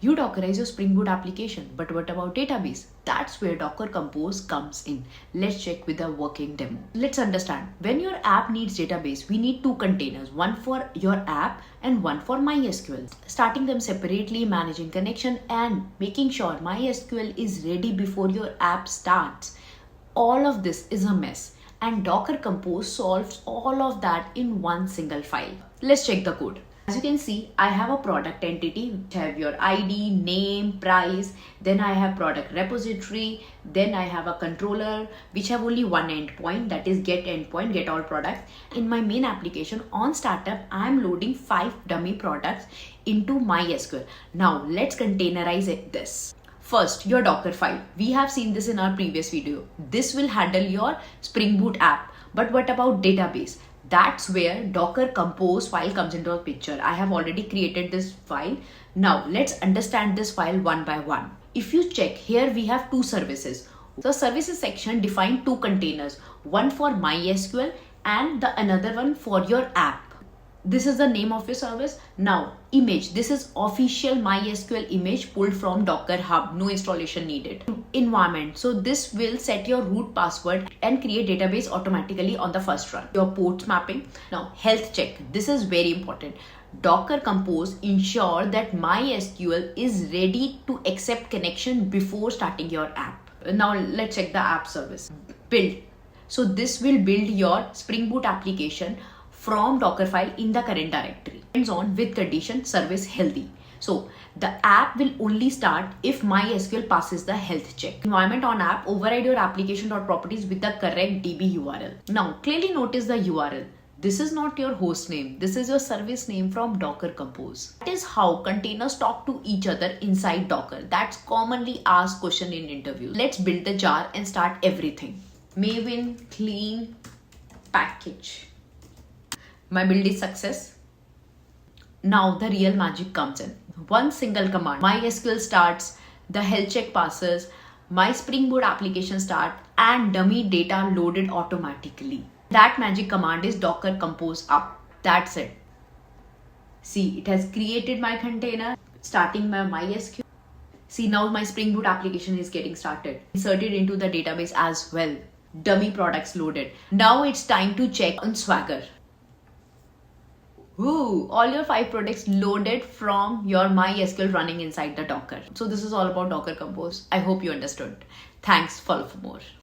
You Dockerize your Spring Boot application, but what about database? That's where Docker Compose comes in. Let's check with a working demo. Let's understand. When your app needs database, we need two containers, one for your app and one for MySQL. Starting them separately, managing connection and making sure MySQL is ready before your app starts. All of this is a mess, and Docker Compose solves all of that in one single file. Let's check the code. As you can see, I have a product entity which have your ID, name, price, then I have product repository, then I have a controller which have only one endpoint, that is get endpoint, get all products. In my main application on startup, I am loading 5 dummy products into MySQL. Now let's containerize this. First, your Docker file. We have seen this in our previous video. This will handle your Spring Boot app. But what about database? That's where Docker Compose file comes into a picture. I have already created this file. Now let's understand this file one by one. If you check here, we have two services. The services section define two containers, one for MySQL and the another one for your app. This is the name of your service. Now image, this is official MySQL image pulled from Docker Hub, no installation needed. Environment, so this will set your root password and create database automatically on the first run. Your ports mapping. Now health check, this is very important. Docker Compose ensure that MySQL is ready to accept connection before starting your app. Now let's check the app service. Build, so this will build your Spring Boot application from Docker file in the current directory. Depends on with condition service healthy. So the app will only start if MySQL passes the health check. Environment on app, override your application.properties with the correct DB URL. Now clearly notice the URL. This is not your host name. This is your service name from Docker Compose. That is how containers talk to each other inside Docker. That's commonly asked question in interviews. Let's build the jar and start everything. Maven clean package. My build is success. Now the real magic comes in. One single command. MySQL starts, the health check passes, my Spring Boot application start and dummy data loaded automatically. That magic command is Docker Compose up. That's it. See, it has created my container, starting my MySQL. See, now my Spring Boot application is getting started. Inserted into the database as well. Dummy products loaded. Now it's time to check on Swagger. Ooh, all your 5 products loaded from your MySQL running inside the Docker. So this is all about Docker Compose. I hope you understood. Thanks. Follow for more.